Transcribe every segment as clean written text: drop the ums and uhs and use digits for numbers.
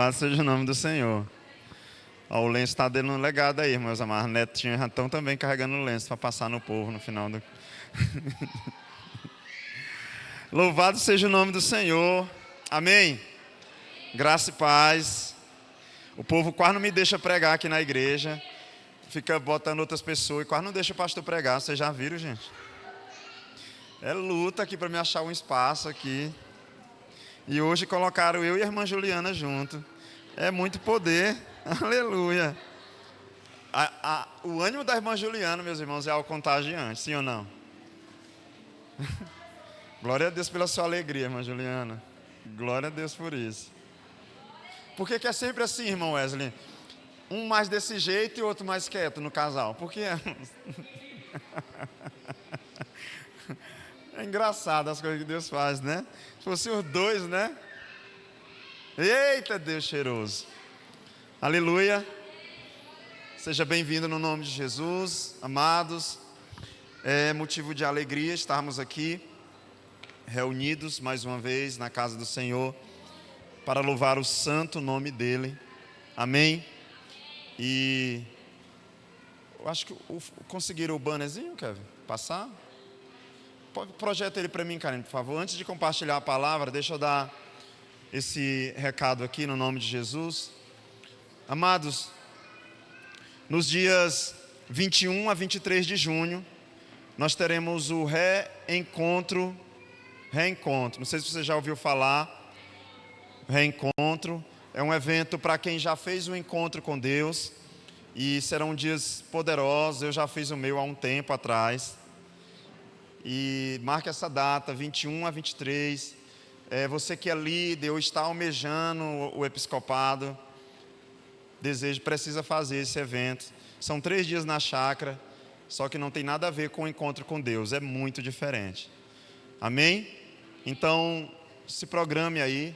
Louvado seja o nome do Senhor. Ó, o lenço está dando um legado aí, meus amados. Netinhos já estão também carregando o lenço para passar no povo no final do... Louvado seja o nome do Senhor. Amém. Graça e paz. O povo quase não me deixa pregar aqui na igreja. Fica botando outras pessoas e quase não deixa o pastor pregar. Vocês já viram, gente? É luta aqui para me achar um espaço aqui. E hoje colocaram eu e a irmã Juliana junto. É muito poder. Aleluia. O ânimo da irmã Juliana, meus irmãos, é algo contagiante, sim ou não? Glória a Deus pela sua alegria, irmã Juliana. Glória a Deus por isso. Por que é sempre assim, irmão Wesley? Um mais desse jeito e outro mais quieto no casal. Por que é? É engraçado as coisas que Deus faz, né? Se fossem os dois, né? Eita, Deus cheiroso. Aleluia. Seja bem-vindo no nome de Jesus, amados. É motivo de alegria estarmos aqui, reunidos mais uma vez na casa do Senhor, para louvar o santo nome dEle. Amém? E eu acho que conseguiram o bannerzinho, Kevin? Passar? Projeta ele para mim, Karen, por favor. Antes de compartilhar a palavra, deixa eu dar esse recado aqui no nome de Jesus. Amados, nos dias 21 a 23 de junho, nós teremos o Reencontro. Não sei se você já ouviu falar. Reencontro é um evento para quem já fez um encontro com Deus. E serão dias poderosos. Eu já fiz o meu há um tempo atrás. E marque essa data, 21 a 23. Você que é líder ou está almejando o episcopado, precisa fazer esse evento. São 3 dias na chácara, só que não tem nada a ver com o encontro com Deus, é muito diferente. Amém? Então, se programe aí.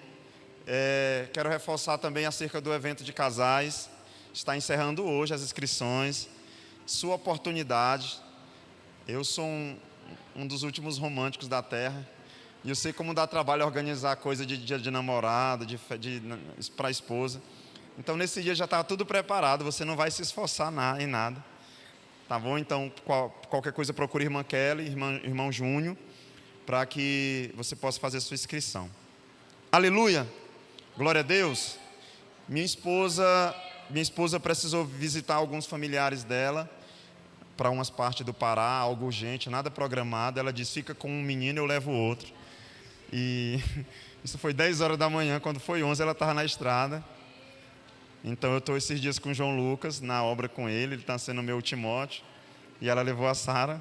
Quero reforçar também acerca do evento de casais. Está encerrando hoje as inscrições. Sua oportunidade. Eu sou um dos últimos românticos da terra. E eu sei como dá trabalho organizar coisa de dia de namorada, para a esposa. Então, nesse dia já está tudo preparado, você não vai se esforçar em nada. Tá bom? Então, qualquer coisa, procure irmã Kelly, irmão Júnior, para que você possa fazer a sua inscrição. Aleluia! Glória a Deus! Minha esposa precisou visitar alguns familiares dela, para umas partes do Pará, algo urgente, nada programado. Ela disse, fica com um menino, eu levo o outro. E isso foi 10 horas da manhã, quando foi 11, ela estava na estrada. Então eu estou esses dias com o João Lucas, na obra com ele está sendo meu Timóteo. E ela levou a Sara,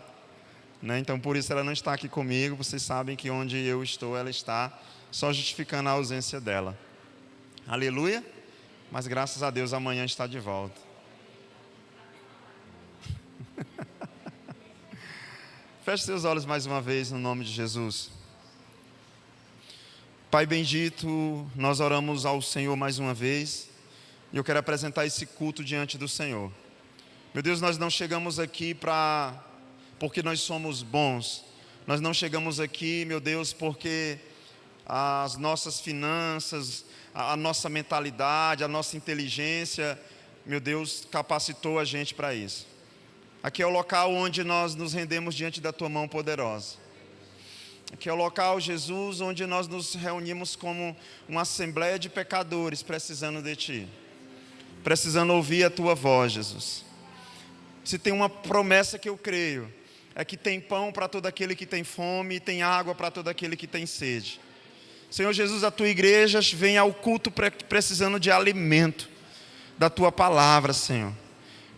né? Então por isso ela não está aqui comigo. Vocês sabem que onde eu estou, ela está, só justificando a ausência dela. Aleluia? Mas graças a Deus amanhã está de volta. Feche seus olhos mais uma vez no nome de Jesus. Pai bendito, nós oramos ao Senhor mais uma vez. E eu quero apresentar esse culto diante do Senhor. Meu Deus, nós não chegamos aqui porque nós somos bons. Nós não chegamos aqui, meu Deus, porque as nossas finanças, a nossa mentalidade, a nossa inteligência, meu Deus, capacitou a gente para isso. Aqui é o local onde nós nos rendemos diante da Tua mão poderosa. Aqui é o local, Jesus, onde nós nos reunimos como uma assembleia de pecadores precisando de Ti. Precisando ouvir a Tua voz, Jesus. Se tem uma promessa que eu creio, é que tem pão para todo aquele que tem fome e tem água para todo aquele que tem sede. Senhor Jesus, a Tua igreja vem ao culto precisando de alimento da Tua palavra, Senhor.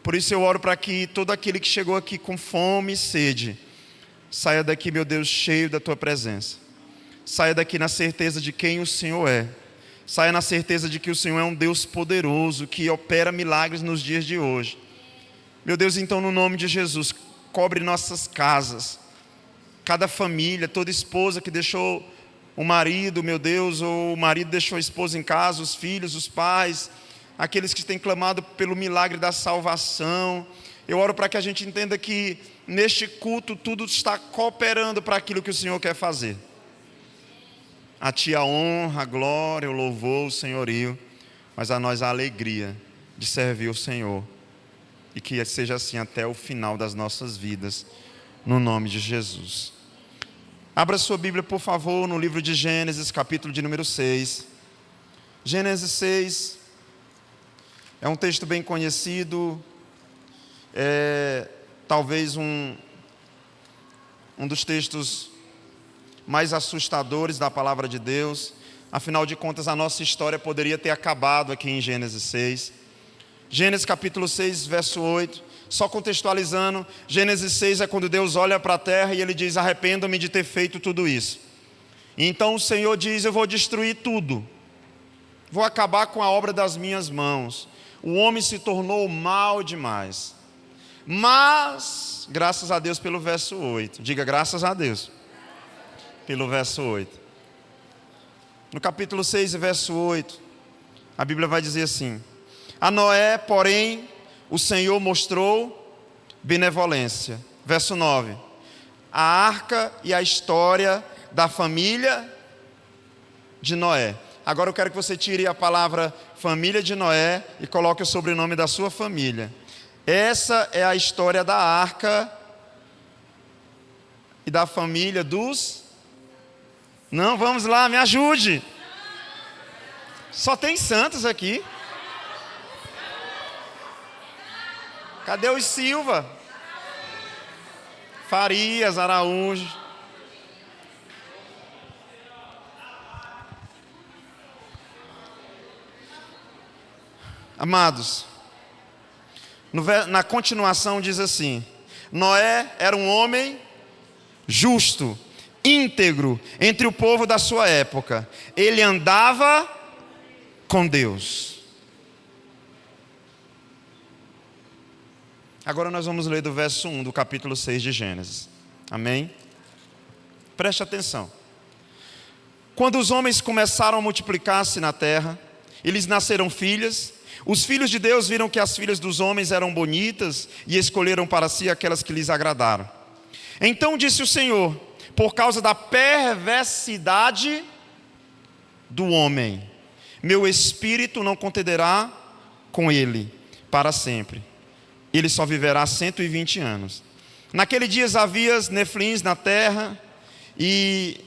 Por isso eu oro para que todo aquele que chegou aqui com fome e sede, saia daqui, meu Deus, cheio da Tua presença. Saia daqui na certeza de quem o Senhor é. Saia na certeza de que o Senhor é um Deus poderoso, que opera milagres nos dias de hoje. Meu Deus, então, no nome de Jesus, cobre nossas casas. Cada família, toda esposa que deixou o marido, meu Deus, ou o marido deixou a esposa em casa, os filhos, os pais, aqueles que têm clamado pelo milagre da salvação. Eu oro para que a gente entenda que neste culto tudo está cooperando para aquilo que o Senhor quer fazer. A Ti a honra, a glória, o louvor, o senhorio. mas a nós a alegria de servir o Senhor. E que seja assim até o final das nossas vidas, no nome de Jesus. Abra sua Bíblia, por favor, no livro de Gênesis, capítulo de número 6. Gênesis 6 é um texto bem conhecido, talvez um dos textos mais assustadores da palavra de Deus. Afinal de contas, a nossa história poderia ter acabado aqui em Gênesis 6. Gênesis capítulo 6, verso 8, só contextualizando, Gênesis 6 é quando Deus olha para a terra e Ele diz: arrependo-me de ter feito tudo isso. E então o Senhor diz: eu vou destruir tudo, vou acabar com a obra das minhas mãos. O homem se tornou mal demais. Mas, graças a Deus pelo verso 8, diga graças a Deus, pelo verso 8. No capítulo 6, verso 8, a Bíblia vai dizer assim: a Noé, porém, o Senhor mostrou benevolência. Verso 9, a arca e a história da família de Noé. Agora eu quero que você tire a palavra família de Noé e coloque o sobrenome da sua família. Essa é a história da arca e da família dos... Não, vamos lá, me ajude. Só tem santos aqui. Cadê os Silva? Farias, Araújo. Amados, na continuação diz assim: Noé era um homem justo, íntegro, entre o povo da sua época. Ele andava com Deus. Agora nós vamos ler do verso 1 do capítulo 6 de Gênesis. Amém? Preste atenção. Quando os homens começaram a multiplicar-se na terra, e lhes nasceram filhas, os filhos de Deus viram que as filhas dos homens eram bonitas e escolheram para si aquelas que lhes agradaram. Então disse o Senhor: por causa da perversidade do homem, meu espírito não contenderá com ele para sempre. Ele só viverá 120 anos. Naquele dia havia nefilins na terra, e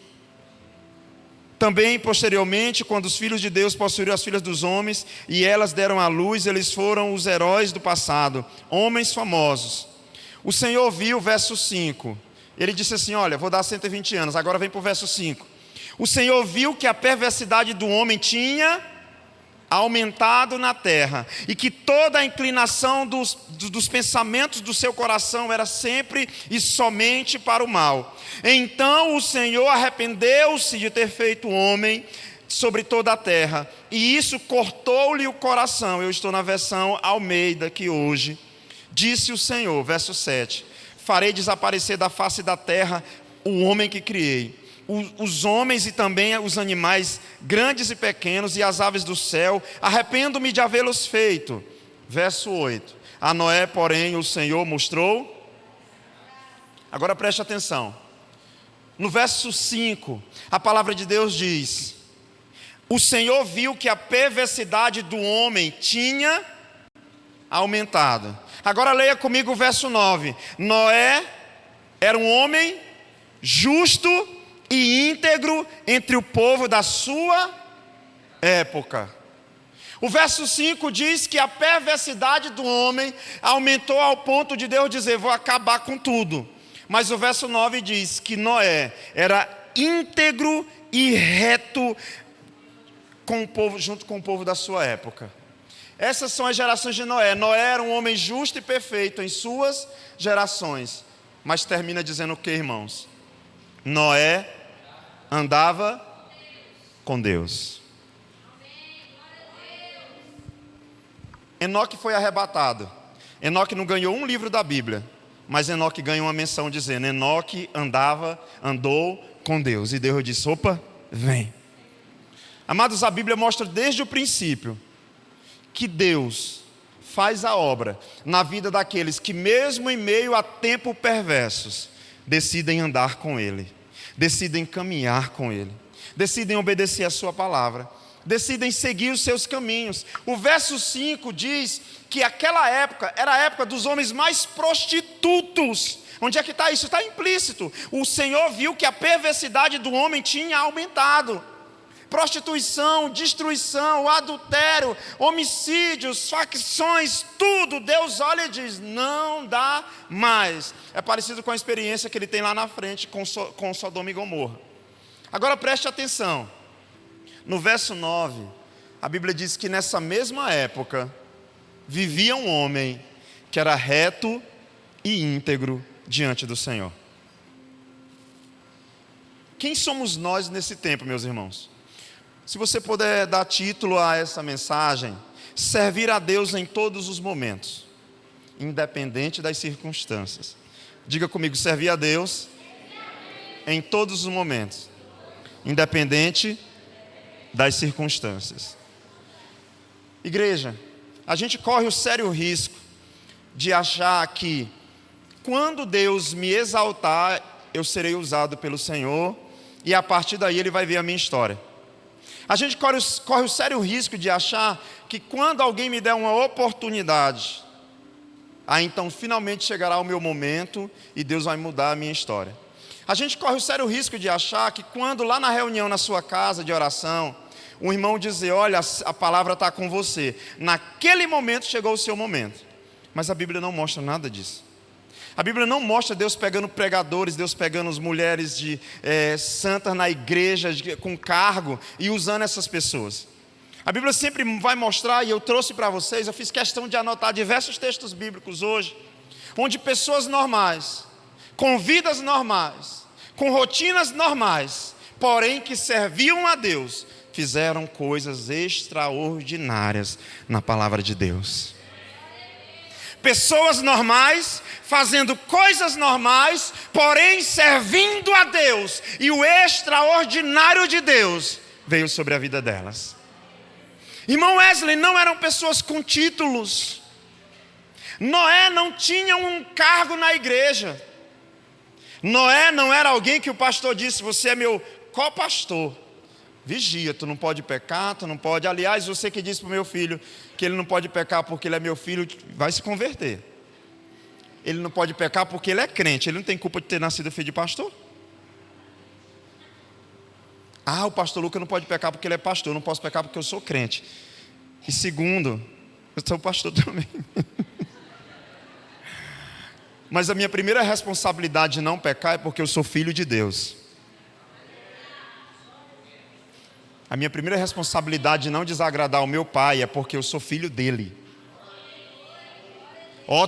também posteriormente, quando os filhos de Deus possuíram as filhas dos homens, e elas deram à luz, eles foram os heróis do passado, homens famosos. O Senhor viu, verso 5, ele disse assim: olha, vou dar 120 anos, agora vem para o verso 5. O Senhor viu que a perversidade do homem tinha aumentado na terra, e que toda a inclinação dos pensamentos do seu coração era sempre e somente para o mal. Então o Senhor arrependeu-se de ter feito o homem sobre toda a terra, e isso cortou-lhe o coração. Eu estou na versão Almeida que hoje. Disse o Senhor, verso 7, farei desaparecer da face da terra o homem que criei, os homens e também os animais, grandes e pequenos, e as aves do céu, arrependo-me de havê-los feito. Verso 8, a Noé, porém, o Senhor mostrou... Agora preste atenção, no verso 5, a palavra de Deus diz: o Senhor viu que a perversidade do homem tinha aumentado. Agora leia comigo o verso 9, Noé era um homem justo e íntegro entre o povo da sua época. O verso 5 diz que a perversidade do homem aumentou ao ponto de Deus dizer: vou acabar com tudo. Mas o verso 9 diz que Noé era íntegro e reto com o povo, junto com o povo da sua época. Essas são as gerações de Noé. Noé era um homem justo e perfeito em suas gerações. Mas termina dizendo o que, irmãos? Noé andava com Deus. Enoque foi arrebatado. Enoque não ganhou um livro da Bíblia, mas Enoque ganhou uma menção dizendo: Enoque andou com Deus. E Deus disse: opa, vem. Amados, a Bíblia mostra desde o princípio que Deus faz a obra na vida daqueles que, mesmo em meio a tempos perversos, decidem andar com Ele, decidem caminhar com Ele, decidem obedecer a sua palavra, decidem seguir os seus caminhos. O verso 5 diz que aquela época era a época dos homens mais prostitutos. Onde é que está isso? Está implícito. O Senhor viu que a perversidade do homem tinha aumentado. Prostituição, destruição, adultério, homicídios, facções, tudo. Deus olha e diz, não dá mais. É parecido com a experiência que ele tem lá na frente com Sodoma e Gomorra. Agora preste atenção. No verso 9, a Bíblia diz que nessa mesma época vivia um homem que era reto e íntegro diante do Senhor. Quem somos nós nesse tempo, meus irmãos? Se você puder dar título a essa mensagem, servir a Deus em todos os momentos, independente das circunstâncias. Diga comigo, servir a Deus em todos os momentos, independente das circunstâncias. Igreja, a gente corre o sério risco de achar que quando Deus me exaltar, eu serei usado pelo Senhor e a partir daí Ele vai ver a minha história. A gente corre o sério risco de achar que quando alguém me der uma oportunidade, aí então finalmente chegará o meu momento e Deus vai mudar a minha história. A gente corre o sério risco de achar que quando lá na reunião na sua casa de oração, um irmão dizer, olha, a palavra está com você, naquele momento chegou o seu momento. Mas a Bíblia não mostra nada disso. A Bíblia não mostra Deus pegando pregadores, Deus pegando as mulheres santas na igreja com cargo e usando essas pessoas. A Bíblia sempre vai mostrar, e eu trouxe para vocês, eu fiz questão de anotar diversos textos bíblicos hoje, onde pessoas normais, com vidas normais, com rotinas normais, porém que serviam a Deus, fizeram coisas extraordinárias na palavra de Deus. Pessoas normais, fazendo coisas normais, porém servindo a Deus. E o extraordinário de Deus veio sobre a vida delas. Irmão Wesley, não eram pessoas com títulos. Noé não tinha um cargo na igreja. Noé não era alguém que o pastor disse, você é meu co-pastor. Vigia, tu não pode pecar, tu não pode. Aliás, você que disse para o meu filho que ele não pode pecar porque ele é meu filho, vai se converter. Ele não pode pecar porque ele é crente, ele não tem culpa de ter nascido filho de pastor. Ah, o pastor Lucas não pode pecar porque ele é pastor, eu não posso pecar porque eu sou crente. E segundo, eu sou pastor também. Mas a minha primeira responsabilidade de não pecar é porque eu sou filho de Deus. A minha primeira responsabilidade de não desagradar o meu pai é porque eu sou filho dele.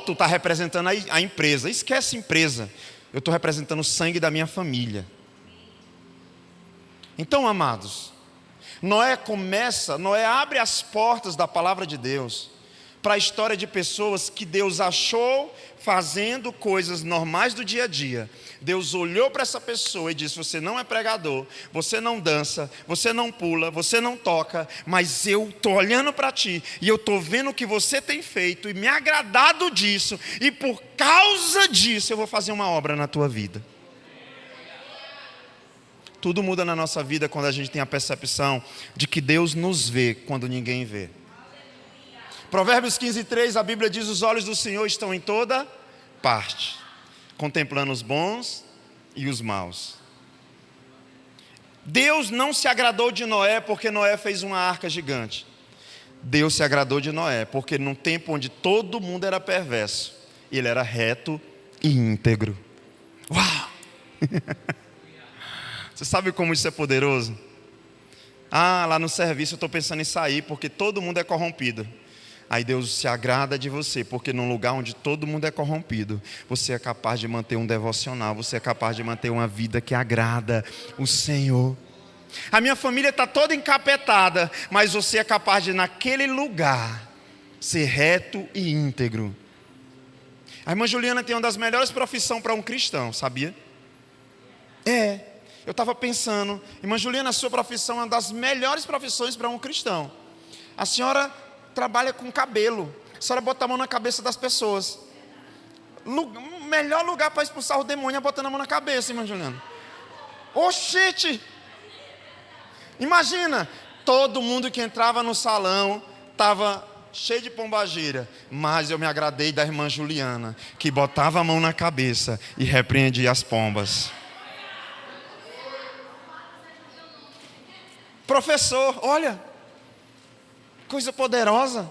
Tu está representando a empresa. Esquece empresa. Eu estou representando o sangue da minha família. Então, amados, Noé abre as portas da palavra de Deus para a história de pessoas que Deus achou fazendo coisas normais do dia a dia. Deus olhou para essa pessoa e disse, você não é pregador, você não dança, você não pula, você não toca, mas eu estou olhando para ti e eu estou vendo o que você tem feito e me agradado disso, e por causa disso eu vou fazer uma obra na tua vida. Tudo muda na nossa vida quando a gente tem a percepção de que Deus nos vê quando ninguém vê. Provérbios 15:3, a Bíblia diz, os olhos do Senhor estão em toda parte, contemplando os bons e os maus. Deus não se agradou de Noé porque Noé fez uma arca gigante. Deus se agradou de Noé porque num tempo onde todo mundo era perverso, ele era reto e íntegro. Uau! Você sabe como isso é poderoso? Lá no serviço eu estou pensando em sair porque todo mundo é corrompido. Aí Deus se agrada de você, porque num lugar onde todo mundo é corrompido, você é capaz de manter um devocional, você é capaz de manter uma vida que agrada o Senhor. A minha família está toda encapetada, mas você é capaz de naquele lugar ser reto e íntegro. A irmã Juliana tem uma das melhores profissões para um cristão, sabia? Eu estava pensando, irmã Juliana, a sua profissão é uma das melhores profissões para um cristão. A senhora trabalha com cabelo, a senhora bota a mão na cabeça das pessoas. O melhor lugar para expulsar o demônio é botando a mão na cabeça, irmã Juliana. Oxente! Imagina, todo mundo que entrava no salão estava cheio de pombagira, mas eu me agradei da irmã Juliana, que botava a mão na cabeça e repreendia as pombas. Professor, olha, coisa poderosa.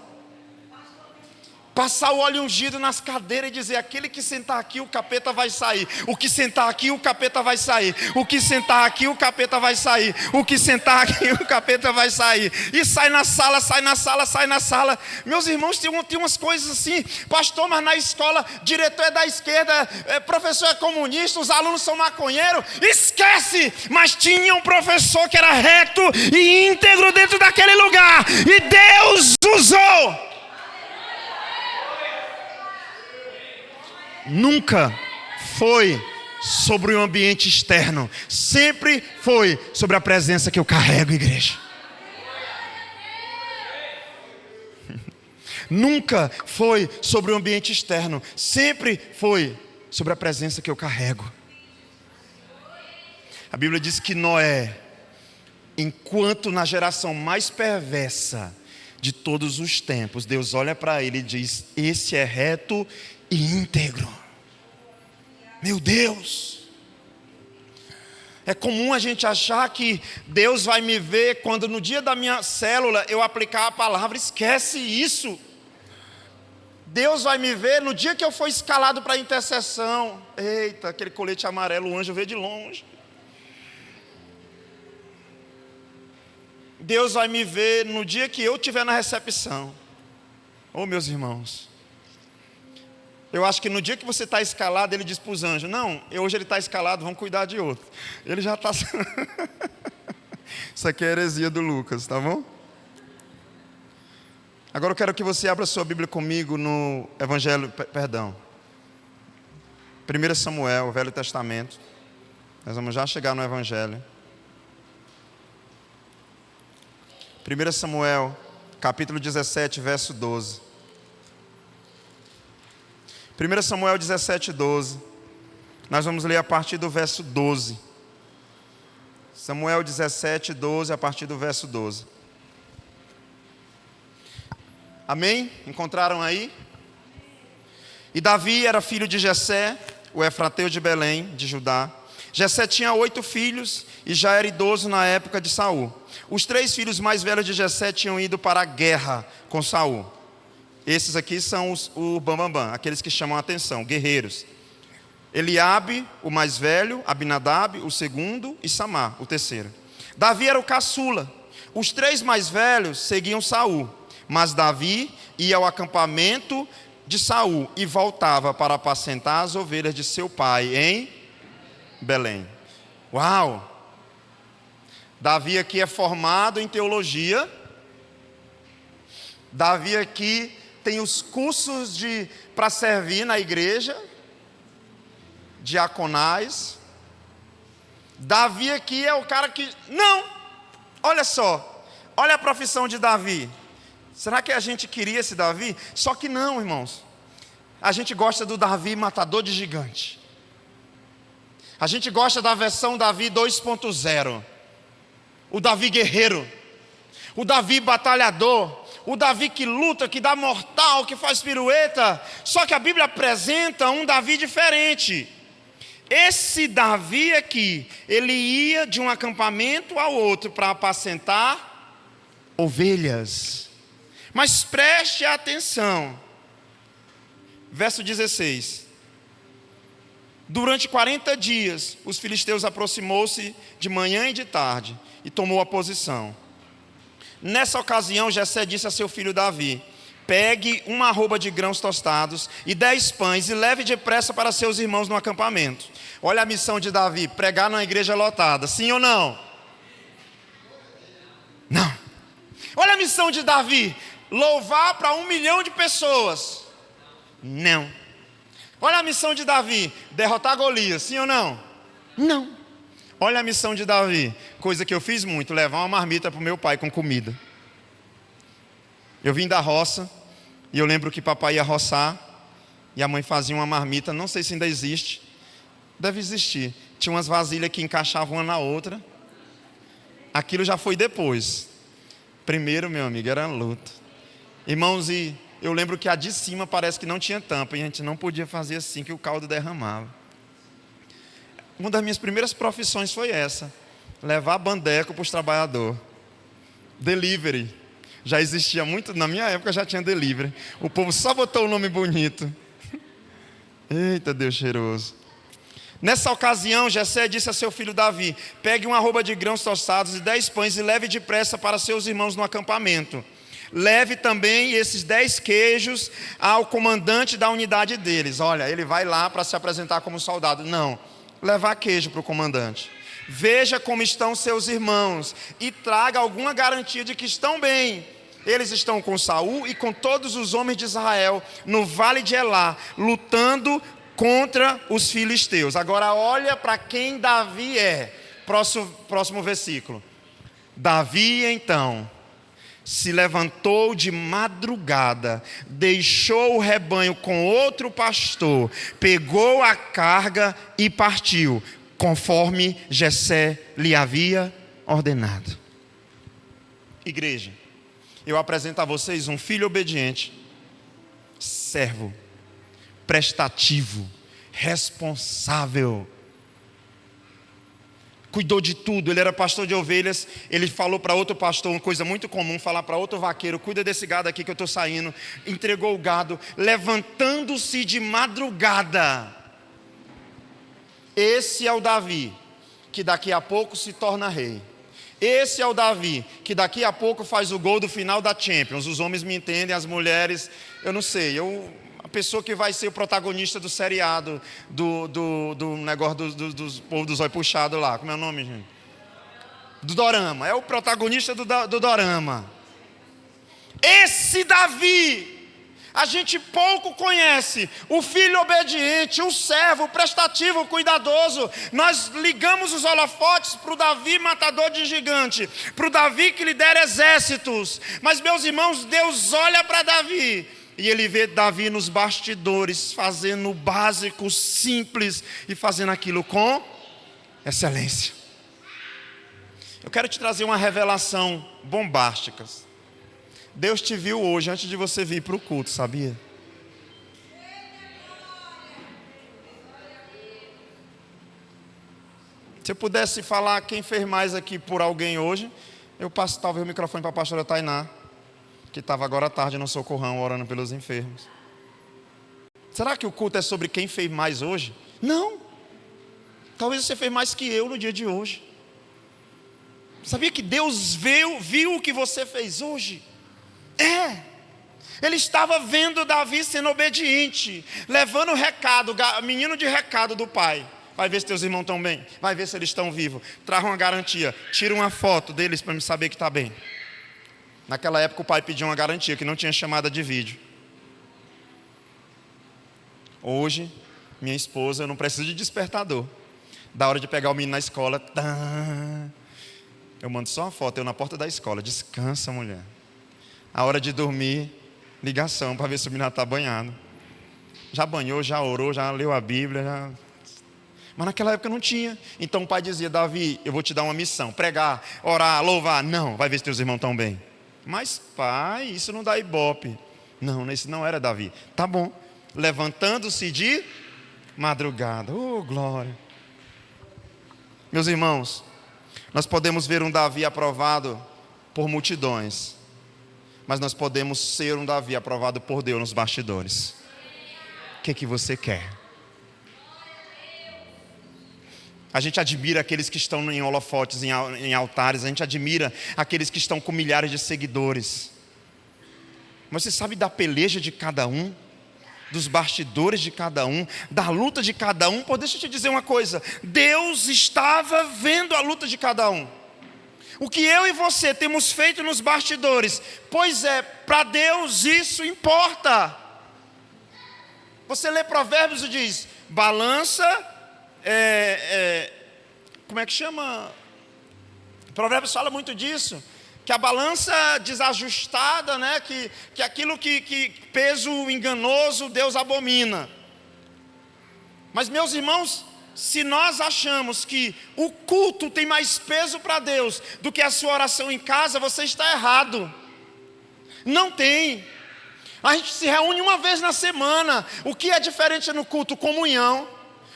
Passar o óleo ungido nas cadeiras e dizer: aquele que sentar aqui, o capeta vai sair. O que sentar aqui, o capeta vai sair. O que sentar aqui, o capeta vai sair. O que sentar aqui, o capeta vai sair. E sai na sala, sai na sala, sai na sala. Meus irmãos, tem umas coisas assim: pastor, mas na escola, diretor é da esquerda, professor é comunista, os alunos são maconheiros. Esquece! Mas tinha um professor que era reto e íntegro dentro daquele lugar. E Deus usou. Nunca foi sobre o ambiente externo, sempre foi sobre a presença que eu carrego, igreja. Nunca foi sobre o ambiente externo, sempre foi sobre a presença que eu carrego. A Bíblia diz que Noé, enquanto na geração mais perversa de todos os tempos, Deus olha para ele e diz: esse é reto e íntegro. Meu Deus, é comum a gente achar que Deus vai me ver quando no dia da minha célula eu aplicar a palavra. Esquece isso. Deus vai me ver no dia que eu for escalado para intercessão. Eita, aquele colete amarelo, o anjo vê de longe. Deus vai me ver no dia que eu estiver na recepção. Oh, meus irmãos, eu acho que no dia que você está escalado, ele diz para os anjos: não, hoje ele está escalado, vamos cuidar de outro. Ele já está... Isso aqui é heresia do Lucas, tá bom? Agora eu quero que você abra sua Bíblia comigo no Evangelho, 1 Samuel, Velho Testamento. Nós vamos já chegar no Evangelho. 1 Samuel, capítulo 17, verso 12. 1 Samuel 17, 12. Nós vamos ler a partir do verso 12. Samuel 17, 12, a partir do verso 12. Amém? Encontraram aí? E Davi era filho de Jessé, o efrateu de Belém, de Judá. Jessé tinha 8 filhos e já era idoso na época de Saul. Os 3 filhos mais velhos de Jessé tinham ido para a guerra com Saul. Esses aqui são o bambambam, aqueles que chamam a atenção, guerreiros. Eliabe, o mais velho, Abinadab, o segundo, e Samar, o terceiro. Davi era o caçula. Os 3 mais velhos seguiam Saul, mas Davi ia ao acampamento de Saul e voltava para apacentar as ovelhas de seu pai em Belém. Uau! Davi aqui é formado em teologia. Davi aqui tem os cursos para servir na igreja, diaconais. Davi aqui é o cara que... Não! Olha só, olha a profissão de Davi. Será que a gente queria esse Davi? Só que não, irmãos. A gente gosta do Davi matador de gigante. A gente gosta da versão Davi 2.0. O Davi guerreiro. O Davi batalhador. O Davi que luta, que dá mortal, que faz pirueta. Só que a Bíblia apresenta um Davi diferente. Esse Davi aqui, ele ia de um acampamento ao outro para apacentar ovelhas. Mas preste atenção. Verso 16. Durante 40 dias, os filisteus aproximou-se de manhã e de tarde e tomou a posição. Nessa ocasião, Jessé disse a seu filho Davi: pegue uma arroba de grãos tostados e 10 pães e leve depressa para seus irmãos no acampamento. Olha a missão de Davi: pregar numa igreja lotada, sim ou não? Não. Olha a missão de Davi: louvar para 1 milhão de pessoas. Não. Olha a missão de Davi: derrotar Golias, sim ou não? Não. Olha a missão de Davi, coisa que eu fiz muito: levar uma marmita para o meu pai com comida. Eu vim da roça, e eu lembro que papai ia roçar, e a mãe fazia uma marmita, não sei se ainda existe, deve existir. Tinha umas vasilhas que encaixavam uma na outra. Aquilo já foi depois. Primeiro, meu amigo, era luta. Irmãos, e eu lembro que a de cima parece que não tinha tampa, e a gente não podia fazer assim, que o caldo derramava. Uma das minhas primeiras profissões foi essa: levar bandeco para os trabalhadores. Delivery. Já existia muito, na minha época já tinha delivery. O povo só botou o nome bonito. Eita, Deus cheiroso. Nessa ocasião, Jessé disse a seu filho Davi: pegue uma arroba de grãos tostados e 10 pães e leve depressa para seus irmãos no acampamento. Leve também esses 10 queijos ao comandante da unidade deles. Olha, ele vai lá para se apresentar como soldado. Não, levar queijo para o comandante. Veja como estão seus irmãos e traga alguma garantia de que estão bem. Eles estão com Saul e com todos os homens de Israel no vale de Elá, lutando contra os filisteus. Agora olha para quem Davi é. Próximo versículo. Davi então se levantou de madrugada, deixou o rebanho com outro pastor, pegou a carga e partiu, conforme Jessé lhe havia ordenado. Igreja, eu apresento a vocês um filho obediente, servo, prestativo, responsável. Cuidou de tudo, ele era pastor de ovelhas. Ele falou para outro pastor, uma coisa muito comum, falar para outro vaqueiro: cuida desse gado aqui que eu estou saindo. Entregou o gado, levantando-se de madrugada. Esse é o Davi que daqui a pouco se torna rei. Esse é o Davi que daqui a pouco faz o gol do final da Champions. Os homens me entendem, as mulheres, eu não sei. A pessoa que vai ser o protagonista do seriado, do negócio dos povo dos olhos puxados lá. Como é o nome, gente? Do dorama. É o protagonista do dorama. Esse Davi a gente pouco conhece. O filho obediente, o servo, o prestativo, o cuidadoso. Nós ligamos os holofotes para o Davi matador de gigante, para o Davi que lidera exércitos. Mas, meus irmãos, Deus olha para Davi e ele vê Davi nos bastidores, fazendo o básico, simples, e fazendo aquilo com excelência. Eu quero te trazer uma revelação bombástica. Deus te viu hoje antes de você vir para o culto, sabia? Se eu pudesse falar quem fez mais aqui por alguém hoje, eu passo talvez o microfone para a pastora Tainá, que estava agora à tarde no Socorrão orando pelos enfermos. Será que o culto é sobre quem fez mais hoje? Não. Talvez você fez mais que eu no dia de hoje. Sabia que Deus viu o que você fez hoje? Ele estava vendo Davi sendo obediente, levando o recado, menino de recado do pai. Vai ver se teus irmãos estão bem, vai ver se eles estão vivos. Traz uma garantia, tira uma foto deles para me saber que está bem. Naquela época o pai pediu uma garantia, que não tinha chamada de vídeo. Hoje, minha esposa, eu não preciso de despertador. Da hora de pegar o menino na escola, eu mando só uma foto, eu na porta da escola: descansa, mulher. A hora de dormir, ligação para ver se o menino está banhado. Já banhou, já orou, já leu a Bíblia. Mas naquela época não tinha. Então o pai dizia: Davi, eu vou te dar uma missão: pregar, orar, louvar. Não, vai ver se teus irmãos estão bem. Mas pai, isso não dá ibope. Não, esse não era Davi. Tá bom. Levantando-se de madrugada. Oh, glória. Meus irmãos, nós podemos ver um Davi aprovado por multidões, mas nós podemos ser um Davi aprovado por Deus nos bastidores. O que você quer? A gente admira aqueles que estão em holofotes, em altares. A gente admira aqueles que estão com milhares de seguidores. Mas você sabe da peleja de cada um? Dos bastidores de cada um? Da luta de cada um? Pô, deixa eu te dizer uma coisa: Deus estava vendo a luta de cada um. O que eu e você temos feito nos bastidores, pois para Deus isso importa. Você lê Provérbios e diz: balança, como é que chama? Provérbios fala muito disso, que a balança desajustada, né, que aquilo que peso enganoso Deus abomina. Mas, meus irmãos, se nós achamos que o culto tem mais peso para Deus do que a sua oração em casa, você está errado. Não tem. A gente se reúne uma vez na semana. O que é diferente no culto? Comunhão.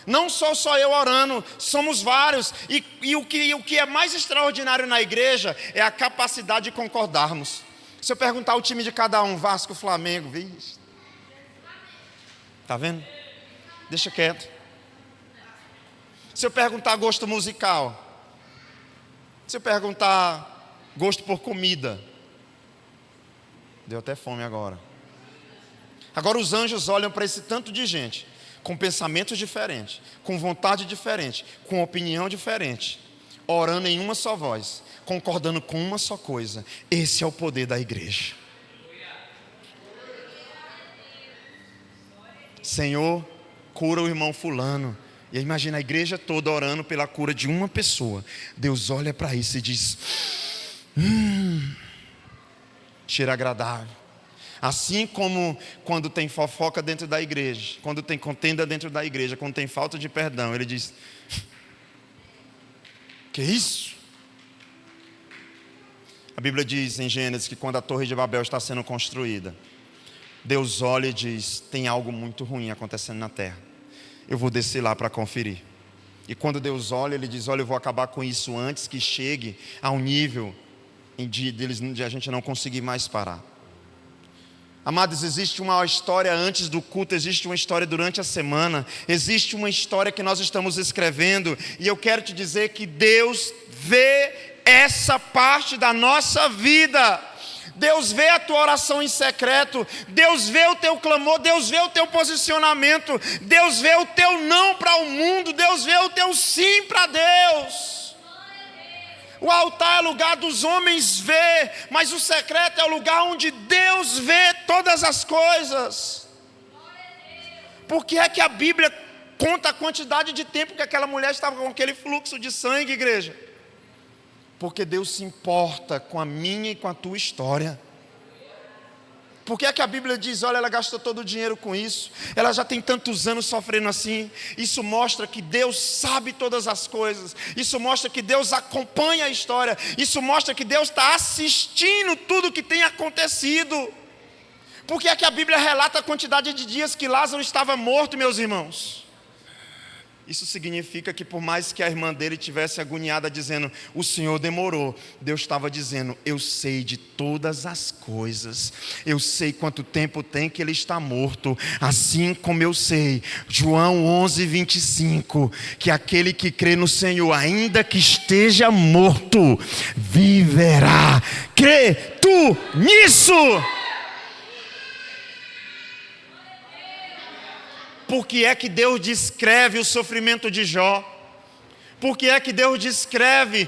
Não só eu orando, somos vários. E o que é mais extraordinário na igreja é a capacidade de concordarmos. Se eu perguntar o time de cada um, Vasco, Flamengo, vixe. Tá vendo? Deixa quieto. Se eu perguntar gosto musical, se eu perguntar gosto por comida, deu até fome agora. Agora os anjos olham para esse tanto de gente, com pensamentos diferentes, com vontade diferente, com opinião diferente, orando em uma só voz, concordando com uma só coisa. Esse é o poder da igreja. Senhor, cura o irmão fulano. E imagina a igreja toda orando pela cura de uma pessoa. Deus olha para isso e diz: cheiro agradável. Assim como quando tem fofoca dentro da igreja, quando tem contenda dentro da igreja, quando tem falta de perdão, ele diz: que isso? A Bíblia diz em Gênesis que quando a torre de Babel está sendo construída, Deus olha e diz: tem algo muito ruim acontecendo na terra. Eu vou descer lá para conferir. E quando Deus olha, Ele diz: olha, eu vou acabar com isso antes que chegue a um nível de a gente não conseguir mais parar. Amados, existe uma história antes do culto, existe uma história durante a semana, existe uma história que nós estamos escrevendo, e eu quero te dizer que Deus vê essa parte da nossa vida. Deus vê a tua oração em secreto, Deus vê o teu clamor, Deus vê o teu posicionamento, Deus vê o teu não para o mundo, Deus vê o teu sim para Deus. O altar é lugar dos homens ver, mas o secreto é o lugar onde Deus vê todas as coisas. Por que é que a Bíblia conta a quantidade de tempo que aquela mulher estava com aquele fluxo de sangue, igreja? Porque Deus se importa com a minha e com a tua história. Por que é que a Bíblia diz: olha, ela gastou todo o dinheiro com isso, ela já tem tantos anos sofrendo assim? Isso mostra que Deus sabe todas as coisas, isso mostra que Deus acompanha a história, isso mostra que Deus está assistindo tudo que tem acontecido. Por que é que a Bíblia relata a quantidade de dias que Lázaro estava morto, meus irmãos? Isso significa que por mais que a irmã dele tivesse agoniada dizendo: o Senhor demorou, Deus estava dizendo: eu sei de todas as coisas, eu sei quanto tempo tem que ele está morto, assim como eu sei, João 11:25, que aquele que crê no Senhor, ainda que esteja morto, viverá. Crê tu nisso? Por que é que Deus descreve o sofrimento de Jó? Por que é que Deus descreve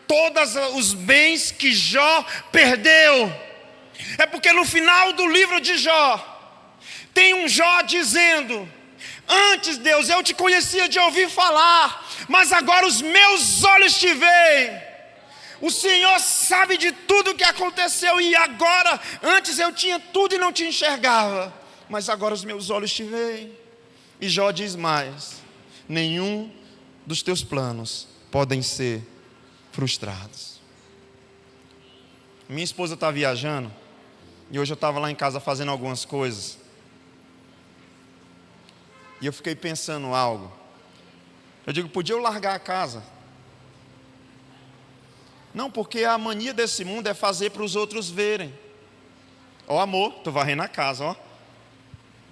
todos os bens que Jó perdeu? É porque no final do livro de Jó, tem um Jó dizendo: antes, Deus, eu te conhecia de ouvir falar, mas agora os meus olhos te veem. O Senhor sabe de tudo o que aconteceu, e agora, antes eu tinha tudo e não te enxergava, mas agora os meus olhos te veem. E Jó diz mais: nenhum dos teus planos podem ser frustrados. Minha esposa está viajando, e hoje eu estava lá em casa fazendo algumas coisas, e eu fiquei pensando algo. Eu digo: podia eu largar a casa? Não, porque a mania desse mundo é fazer para os outros verem. Ó, amor, tu varrendo a casa, ó.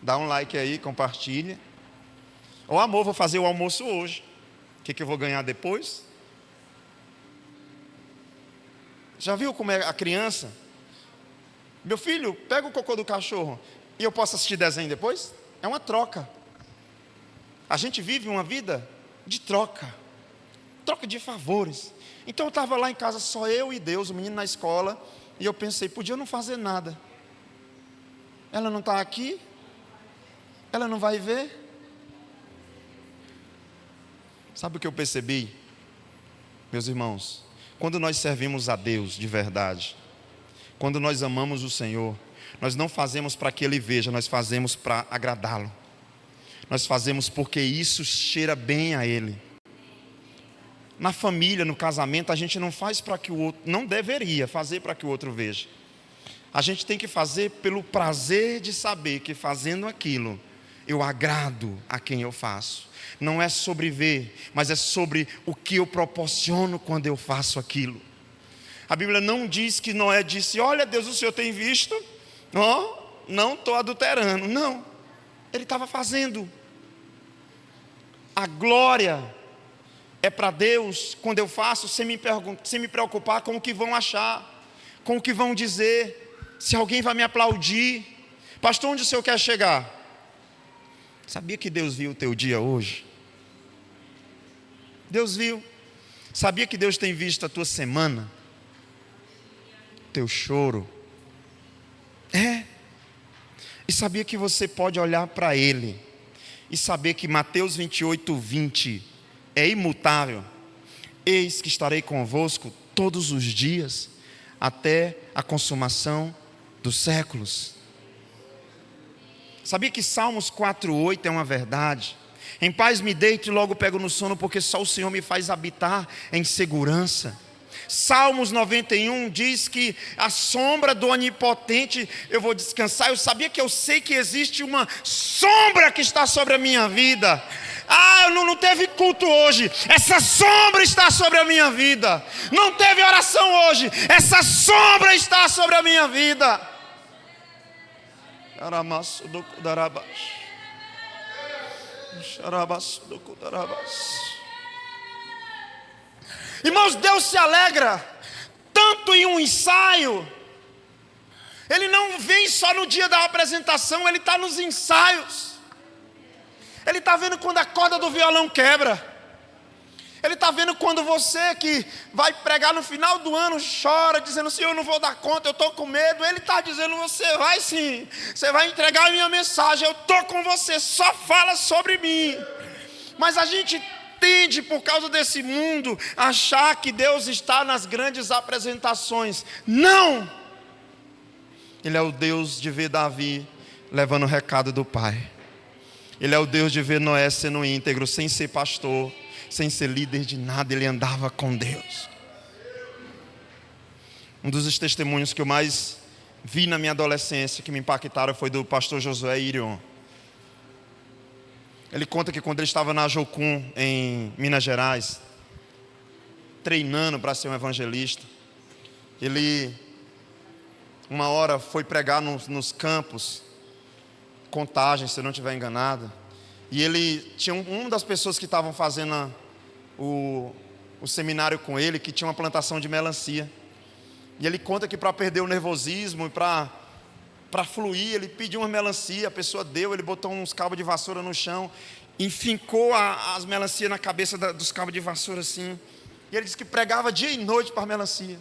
Dá um like aí, compartilha. Ó, amor, vou fazer o almoço hoje. O que eu vou ganhar depois? Já viu como é a criança? Meu filho, pega o cocô do cachorro e eu posso assistir desenho depois? É uma troca. A gente vive uma vida de troca. Troca de favores. Então eu estava lá em casa, só eu e Deus, o menino na escola, e eu pensei: podia eu não fazer nada. Ela não está aqui? Ela não vai ver? Sabe o que eu percebi, meus irmãos? Quando nós servimos a Deus de verdade, quando nós amamos o Senhor, nós não fazemos para que Ele veja, nós fazemos para agradá-lo. Nós fazemos porque isso cheira bem a Ele. Na família, no casamento, a gente não faz para que o outro, não deveria fazer para que o outro veja. A gente tem que fazer pelo prazer de saber que fazendo aquilo, eu agrado a quem eu faço. Não é sobre ver, mas é sobre o que eu proporciono quando eu faço aquilo. A Bíblia não diz que Noé disse: olha Deus, o Senhor tem visto? Não estou adulterando. Não, ele estava fazendo. A glória é para Deus quando eu faço, sem me preocupar com o que vão achar, com o que vão dizer, se alguém vai me aplaudir. Pastor, onde o senhor quer chegar? Sabia que Deus viu o teu dia hoje? Deus viu. Sabia que Deus tem visto a tua semana? Teu choro? E sabia que você pode olhar para Ele e saber que Mateus 28:20 é imutável. Eis que estarei convosco todos os dias, até a consumação dos séculos. Sabia que Salmos 4:8 é uma verdade? Em paz me deito e logo pego no sono, porque só o Senhor me faz habitar em segurança. Salmos 91 diz que a sombra do Onipotente eu vou descansar. Eu sei que existe uma sombra que está sobre a minha vida. Não teve culto hoje, essa sombra está sobre a minha vida. Não teve oração hoje, essa sombra está sobre a minha vida. Irmãos, Deus se alegra tanto em um ensaio. Ele não vem só no dia da apresentação, Ele está nos ensaios. Ele está vendo quando a corda do violão quebra. Ele está vendo quando você que vai pregar no final do ano chora, dizendo: Senhor, eu não vou dar conta, eu estou com medo. Ele está dizendo: você vai sim, você vai entregar a minha mensagem, eu estou com você, só fala sobre mim. Mas a gente tende, por causa desse mundo, achar que Deus está nas grandes apresentações. Não! Ele é o Deus de ver Davi levando o recado do Pai. Ele é o Deus de ver Noé sendo íntegro, sem ser pastor, sem ser líder de nada. Ele andava com Deus. Um dos testemunhos que eu mais vi na minha adolescência, que me impactaram, foi do pastor Josué Irion. Ele conta que quando ele estava na Jocum, em Minas Gerais, treinando para ser um evangelista, ele, uma hora, foi pregar nos campos, Contagem, se eu não estiver enganado, e ele tinha uma das pessoas que estavam fazendo o seminário com ele, que tinha uma plantação de melancia, e ele conta que para perder o nervosismo e para fluir, ele pediu uma melancia, a pessoa deu, ele botou uns cabos de vassoura no chão, enfincou as melancias na cabeça dos cabos de vassoura assim, e ele disse que pregava dia e noite para a melancia: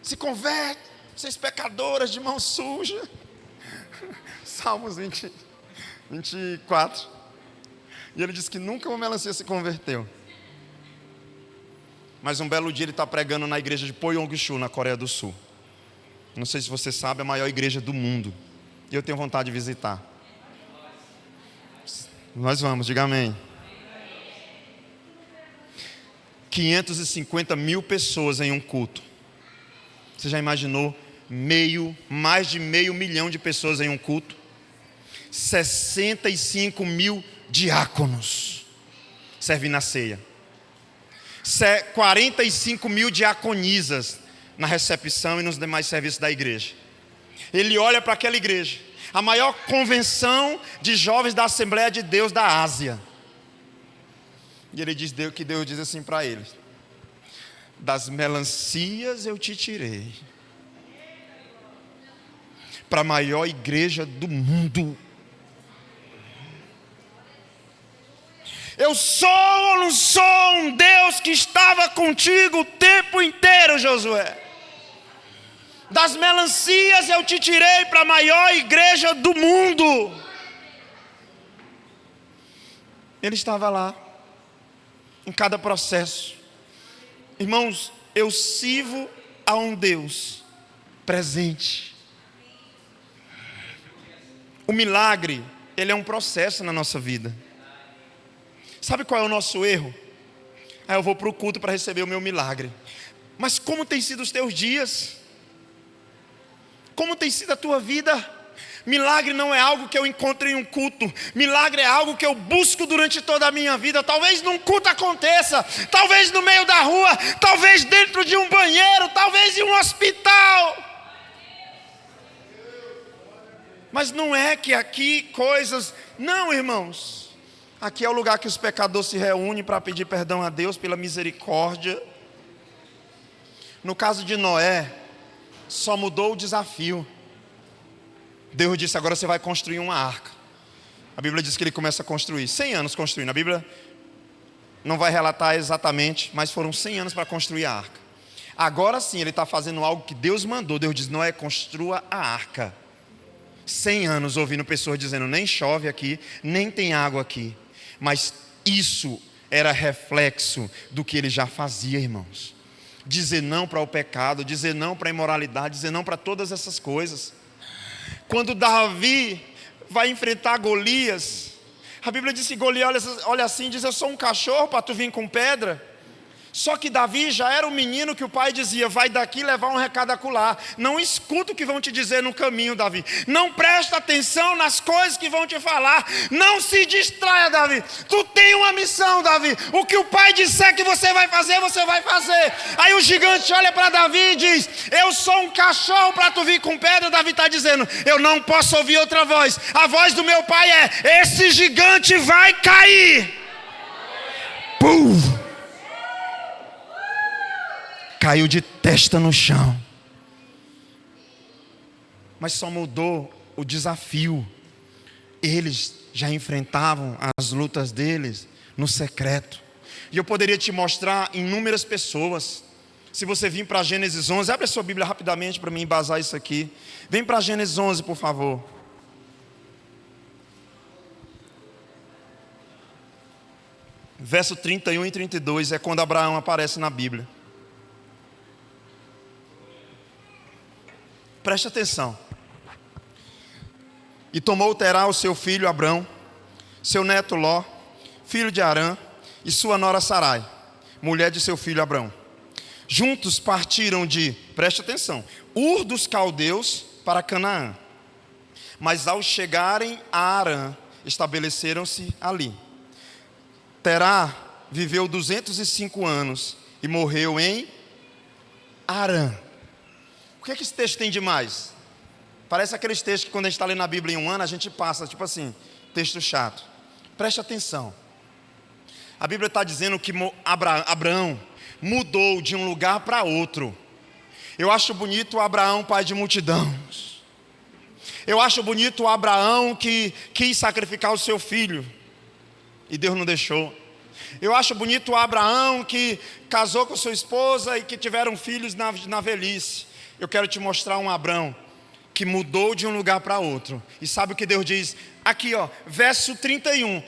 se converte, vocês pecadoras de mão suja. Salmos 24. E ele disse que nunca uma melancia se converteu. Mas um belo dia ele está pregando na igreja de Pyeongchu, na Coreia do Sul. Não sei se você sabe, é a maior igreja do mundo. E eu tenho vontade de visitar. Nós vamos, diga amém. 550 mil pessoas em um culto. Você já imaginou mais de meio milhão de pessoas em um culto? 65 mil diáconos servem na ceia. 45 mil diaconisas na recepção e nos demais serviços da igreja. Ele olha para aquela igreja, a maior convenção de jovens da Assembleia de Deus da Ásia. E ele diz que Deus diz assim para ele: das melancias eu te tirei para a maior igreja do mundo. Eu sou ou não sou um Deus que estava contigo o tempo inteiro, Josué? Das melancias eu te tirei para a maior igreja do mundo. Ele estava lá, em cada processo. Irmãos, eu sirvo a um Deus presente. O milagre ele é um processo na nossa vida. Sabe qual é o nosso erro? Eu vou para o culto para receber o meu milagre. Mas como tem sido os teus dias? Como tem sido a tua vida? Milagre não é algo que eu encontro em um culto. Milagre é algo que eu busco durante toda a minha vida. Talvez num culto aconteça, talvez no meio da rua, talvez dentro de um banheiro, talvez em um hospital. Mas não é que aqui coisas... Não, irmãos. Aqui é o lugar que os pecadores se reúnem para pedir perdão a Deus pela misericórdia. No caso de Noé, só mudou o desafio. Deus disse: agora você vai construir uma arca. A Bíblia diz que ele começa a construir 100 anos construindo. A Bíblia não vai relatar exatamente, mas foram 100 anos para construir a arca. Agora sim ele está fazendo algo que Deus mandou. Deus diz: Noé, construa a arca. 100 anos ouvindo pessoas dizendo: nem chove aqui, nem tem água aqui. Mas isso era reflexo do que ele já fazia, irmãos. Dizer não para o pecado, dizer não para a imoralidade, dizer não para todas essas coisas. Quando Davi vai enfrentar Golias, a Bíblia diz que Golias olha assim e diz: eu sou um cachorro para tu vir com pedra. Só que Davi já era um menino que o pai dizia: vai daqui levar um recado acolá. Não escuta o que vão te dizer no caminho, Davi. Não presta atenção nas coisas que vão te falar. Não se distraia, Davi. Tu tem uma missão, Davi. O que o pai disser que você vai fazer, você vai fazer. Aí o gigante olha para Davi e diz: eu sou um cachorro para tu vir com pedra. Davi está dizendo: eu não posso ouvir outra voz. A voz do meu pai é: esse gigante vai cair. Pum! Caiu de testa no chão. Mas só mudou o desafio. Eles já enfrentavam as lutas deles no secreto. E eu poderia te mostrar inúmeras pessoas. Se você vir para Gênesis 11, abre a sua Bíblia rapidamente para mim embasar isso aqui. Vem para Gênesis 11, por favor. Verso 31 e 32 é quando Abraão aparece na Bíblia. Preste atenção. E tomou Terá o seu filho Abrão, seu neto Ló, filho de Arã, e sua nora Sarai, mulher de seu filho Abrão. Juntos partiram de, preste atenção, Ur dos Caldeus para Canaã. Mas ao chegarem a Arã, estabeleceram-se ali. Terá viveu 205 anos e morreu em Arã. O que é que esse texto tem de mais? Parece aqueles textos que quando a gente está lendo a Bíblia em um ano, a gente passa, tipo assim, texto chato. Preste atenção. A Bíblia está dizendo que Abraão mudou de um lugar para outro. Eu acho bonito o Abraão, pai de multidões. Eu acho bonito o Abraão que quis sacrificar o seu filho e Deus não deixou. Eu acho bonito o Abraão que casou com sua esposa e que tiveram filhos na velhice. Eu quero te mostrar um Abrão que mudou de um lugar para outro. E sabe o que Deus diz? Aqui, ó, verso 31.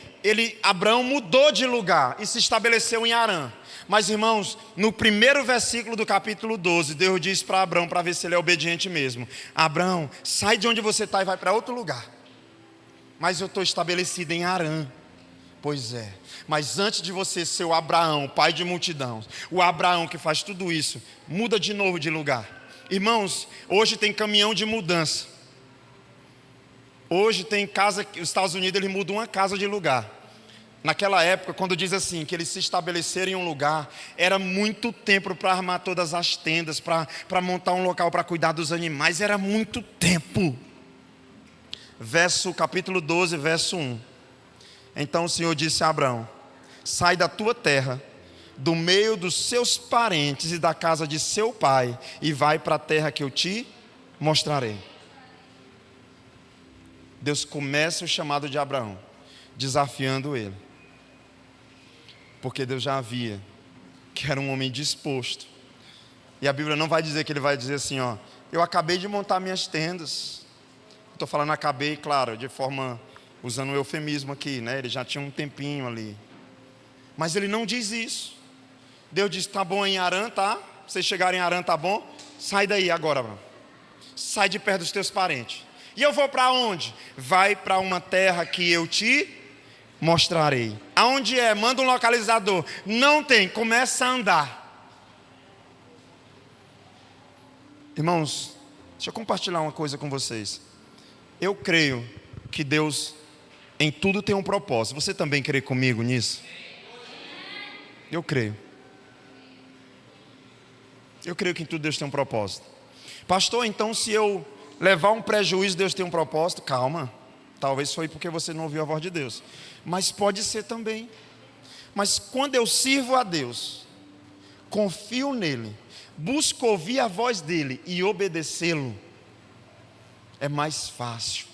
Abrão mudou de lugar e se estabeleceu em Arã. Mas, irmãos, no primeiro versículo do capítulo 12, Deus diz para Abrão, para ver se ele é obediente mesmo: Abrão, sai de onde você está e vai para outro lugar. Mas eu estou estabelecido em Arã. Pois é, mas antes de você ser o Abraão, pai de multidão, o Abraão que faz tudo isso, muda de novo de lugar. Irmãos, hoje tem caminhão de mudança. Hoje tem casa, os Estados Unidos eles mudam uma casa de lugar. Naquela época, quando diz assim, que eles se estabeleceram em um lugar, era muito tempo para armar todas as tendas, para montar um local para cuidar dos animais, era muito tempo. Capítulo 12, verso 1. Então o Senhor disse a Abraão: sai da tua terra, do meio dos seus parentes e da casa de seu pai, e vai para a terra que eu te mostrarei. Deus começa o chamado de Abraão, desafiando ele, porque Deus já havia que era um homem disposto. E a Bíblia não vai dizer que ele vai dizer assim, ó: eu acabei de montar minhas tendas. Estou falando acabei, claro, de forma, usando um eufemismo aqui, né? Ele já tinha um tempinho ali. Mas ele não diz isso. Deus diz: tá bom em Arã, tá? Vocês chegarem em Arã, tá bom? Sai daí agora, Abraão. Sai de perto dos teus parentes. E eu vou para onde? Vai para uma terra que eu te mostrarei. Aonde é? Manda um localizador. Não tem, começa a andar. Irmãos, deixa eu compartilhar uma coisa com vocês. Eu creio que Deus em tudo tem um propósito. Você também crê comigo nisso? Eu creio. Eu creio que em tudo Deus tem um propósito. Pastor, então se eu levar um prejuízo, Deus tem um propósito? Calma. Talvez foi porque você não ouviu a voz de Deus. Mas pode ser também. Mas quando eu sirvo a Deus, confio nele, busco ouvir a voz dele e obedecê-lo, é mais fácil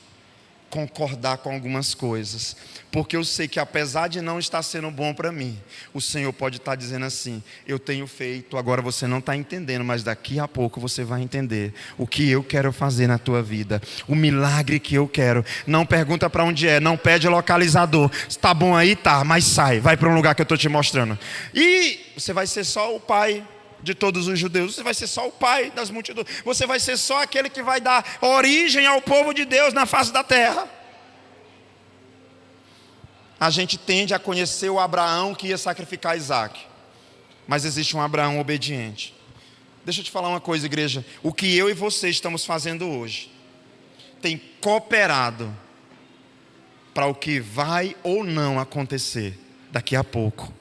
concordar com algumas coisas, porque eu sei que apesar de não estar sendo bom para mim, o Senhor pode estar dizendo assim: eu tenho feito, agora você não está entendendo, mas daqui a pouco você vai entender o que eu quero fazer na tua vida, o milagre que eu quero. Não pergunta para onde é, não pede localizador. Está bom aí? Tá, mas sai, vai para um lugar que eu estou te mostrando. E você vai ser só o pai de todos os judeus, você vai ser só o pai das multidões, você vai ser só aquele que vai dar origem ao povo de Deus na face da terra. A gente tende a conhecer o Abraão que ia sacrificar Isaac, mas existe um Abraão obediente. Deixa eu te falar uma coisa, igreja, o que eu e você estamos fazendo hoje tem cooperado para o que vai ou não acontecer daqui a pouco.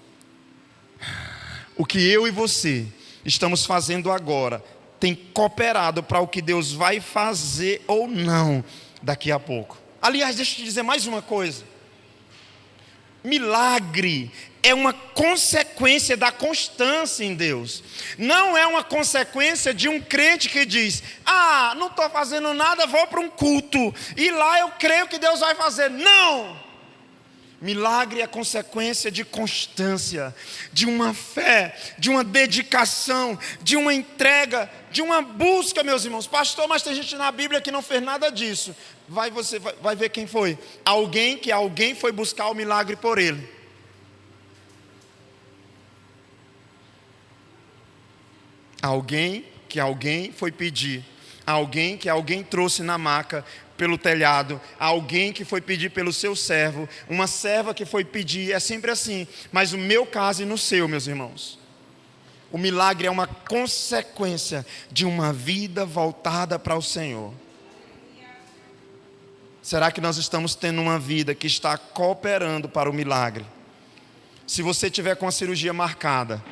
O que eu e você estamos fazendo agora tem cooperado para o que Deus vai fazer ou não daqui a pouco. Aliás, deixa eu te dizer mais uma coisa. Milagre é uma consequência da constância em Deus. Não é uma consequência de um crente que diz: ah, não estou fazendo nada, vou para um culto e lá eu creio que Deus vai fazer. Não! Milagre é consequência de constância, de uma fé, de uma dedicação, de uma entrega, de uma busca, meus irmãos. Pastor, mas tem gente na Bíblia que não fez nada disso. Você vai ver quem foi. Alguém foi buscar o milagre por ele. Alguém foi pedir. Alguém trouxe na maca pelo telhado, alguém que foi pedir pelo seu servo, uma serva que foi pedir, é sempre assim. Mas no meu caso e no seu, meus irmãos, o milagre é uma consequência de uma vida voltada para o Senhor. Será que nós estamos tendo uma vida que está cooperando para o milagre? Se você tiver com a cirurgia marcada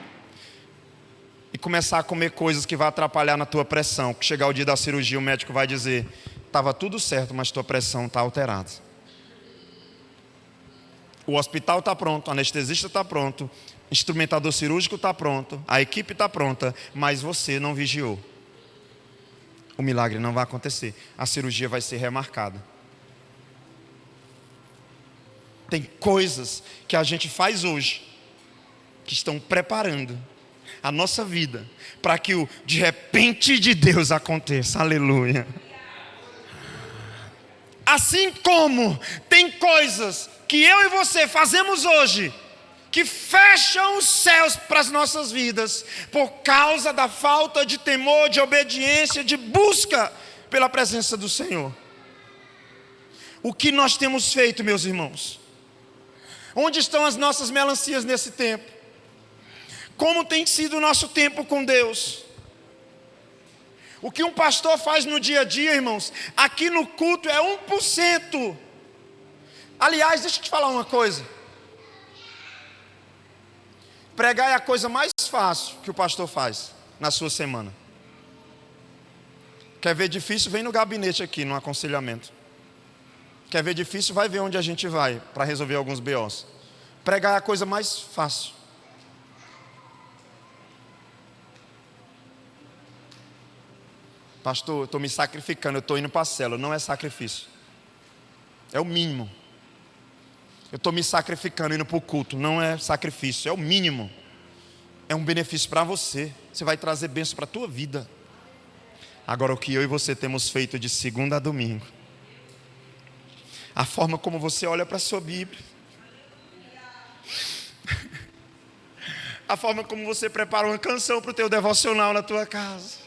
e começar a comer coisas que vão atrapalhar na tua pressão, que chegar o dia da cirurgia, o médico vai dizer: estava tudo certo, mas tua pressão está alterada. O hospital está pronto, o anestesista está pronto, o instrumentador cirúrgico está pronto, a equipe está pronta, mas você não vigiou. O milagre não vai acontecer, a cirurgia vai ser remarcada. Tem coisas que a gente faz hoje que estão preparando a nossa vida para que o de repente de Deus aconteça. Aleluia. Assim como tem coisas que eu e você fazemos hoje que fecham os céus para as nossas vidas por causa da falta de temor, de obediência, de busca pela presença do Senhor. O que nós temos feito, meus irmãos? Onde estão as nossas melancias nesse tempo? Como tem sido o nosso tempo com Deus? O que um pastor faz no dia a dia, irmãos, aqui no culto é 1%. Aliás, deixa eu te falar uma coisa. Pregar é a coisa mais fácil que o pastor faz na sua semana. Quer ver difícil? Vem no gabinete aqui, no aconselhamento. Quer ver difícil? Vai ver onde a gente vai para resolver alguns BOs. Pregar é a coisa mais fácil. Pastor, eu estou me sacrificando, eu estou indo para a célula. Não é sacrifício, é o mínimo. Eu estou me sacrificando, indo para o culto. Não é sacrifício, é o mínimo. É um benefício para você. Você vai trazer bênção para a tua vida. Agora, o que eu e você temos feito de segunda a domingo, a forma como você olha para a sua Bíblia, a forma como você prepara uma canção para o teu devocional na tua casa,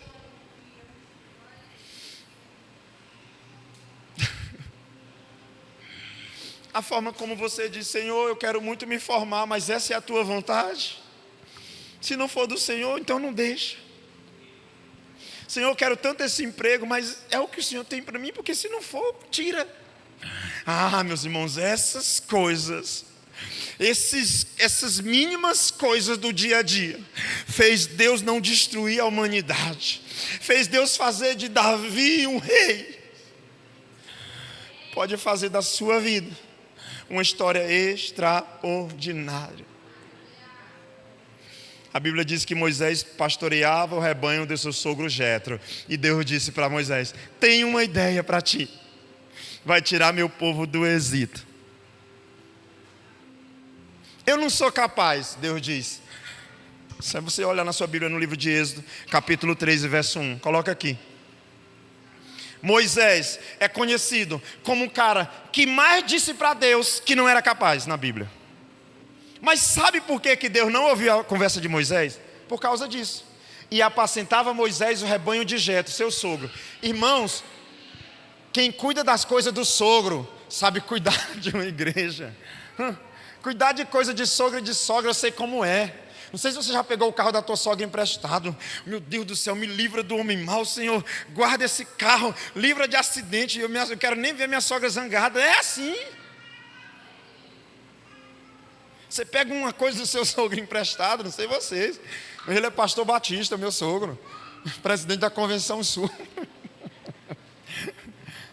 a forma como você diz: Senhor, eu quero muito me formar, mas essa é a tua vontade? Se não for do Senhor, então não deixa. Senhor, eu quero tanto esse emprego, mas é o que o Senhor tem para mim, porque se não for, tira. Meus irmãos, essas coisas, essas mínimas coisas do dia a dia, fez Deus não destruir a humanidade, fez Deus fazer de Davi um rei. Pode fazer da sua vida uma história extraordinária. A Bíblia diz que Moisés pastoreava o rebanho de seu sogro Jetro, e Deus disse para Moisés: tenho uma ideia para ti, vai tirar meu povo do Egito. Eu não sou capaz, Deus diz. Se você olhar na sua Bíblia no livro de Êxodo, capítulo 13, verso 1, coloca aqui. Moisés é conhecido como um cara que mais disse para Deus que não era capaz na Bíblia. Mas sabe por que Deus não ouviu a conversa de Moisés? Por causa disso. E apacentava Moisés o rebanho de Jetro, seu sogro. Irmãos, quem cuida das coisas do sogro sabe cuidar de uma igreja. Cuidar de coisa de sogro e de sogra eu sei como é. Não sei se você já pegou o carro da tua sogra emprestado. Meu Deus do céu, me livra do homem mau, Senhor. Guarda esse carro, livra de acidente. Eu quero nem ver minha sogra zangada. É assim. Você pega uma coisa do seu sogro emprestado, não sei vocês. Ele é pastor batista, meu sogro. Presidente da Convenção Sul.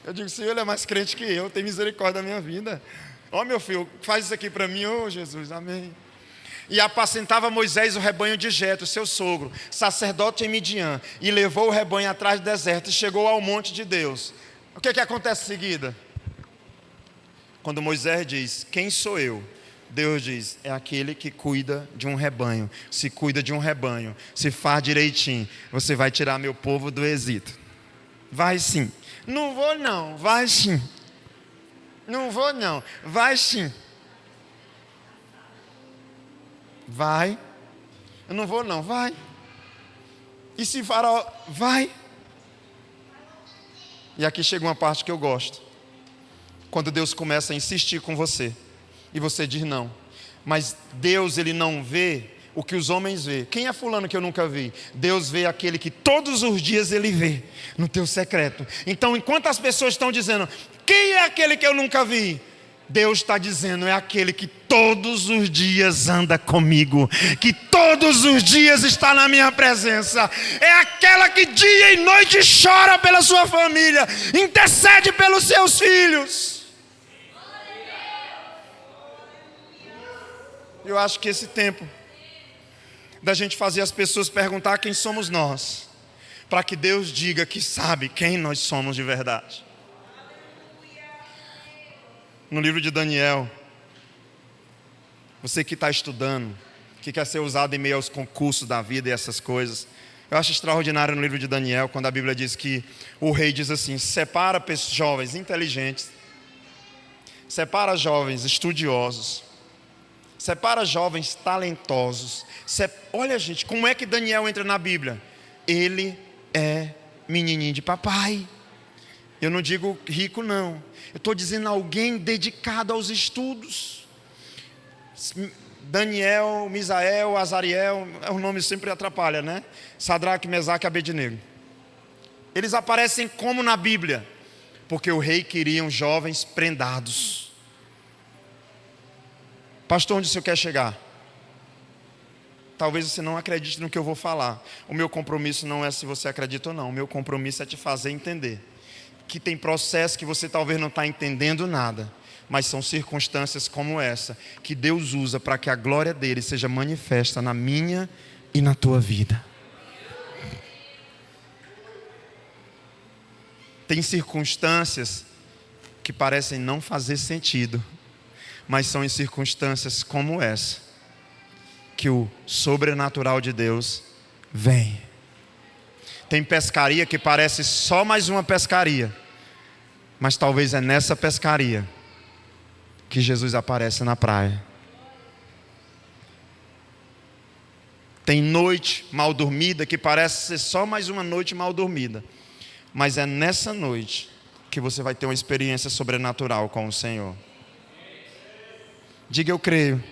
Eu digo: Senhor, ele é mais crente que eu. Tem misericórdia da minha vida. Meu filho, faz isso aqui para mim, Jesus, amém. E apacentava Moisés o rebanho de Jetro, seu sogro, sacerdote em Midian, e levou o rebanho atrás do deserto e chegou ao monte de Deus. O que acontece em seguida? Quando Moisés diz: quem sou eu? Deus diz: é aquele que cuida de um rebanho. Se cuida de um rebanho, se faz direitinho, você vai tirar meu povo do Egito. Vai sim. Não vou não, vai sim. Não vou não, vai sim. Vai. Eu não vou não, vai. E se Faraó, vai. E aqui chega uma parte que eu gosto. Quando Deus começa a insistir com você e você diz não. Mas Deus, ele não vê o que os homens vê. Quem é fulano que eu nunca vi? Deus vê aquele que todos os dias ele vê no teu secreto. Então, enquanto as pessoas estão dizendo: quem é aquele que eu nunca vi? Deus está dizendo: é aquele que todos os dias anda comigo, que todos os dias está na minha presença. É aquela que dia e noite chora pela sua família, intercede pelos seus filhos. Eu acho que esse tempo da gente fazer as pessoas perguntar quem somos nós, para que Deus diga que sabe quem nós somos de verdade. No livro de Daniel, você que está estudando, que quer ser usado em meio aos concursos da vida e essas coisas, eu acho extraordinário no livro de Daniel, quando a Bíblia diz que o rei diz assim: separa jovens inteligentes, separa jovens estudiosos, separa jovens talentosos. Olha, gente, como é que Daniel entra na Bíblia? Ele é menininho de papai. Eu não digo rico não, eu estou dizendo alguém dedicado aos estudos. Daniel, Misael, Azariel, o nome sempre atrapalha, né? Sadraque, Mesaque e Abednego. Eles aparecem como na Bíblia? Porque o rei queria jovens prendados. Pastor, onde o senhor quer chegar? Talvez você não acredite no que eu vou falar. O meu compromisso não é se você acredita ou não. O meu compromisso é te fazer entender que tem processo que você talvez não está entendendo nada, mas são circunstâncias como essa que Deus usa para que a glória dele seja manifesta na minha e na tua vida. Tem circunstâncias que parecem não fazer sentido, mas são em circunstâncias como essa que o sobrenatural de Deus vem. Tem pescaria que parece só mais uma pescaria, mas talvez é nessa pescaria que Jesus aparece na praia. Tem noite mal dormida que parece ser só mais uma noite mal dormida, mas é nessa noite que você vai ter uma experiência sobrenatural com o Senhor. Diga eu creio.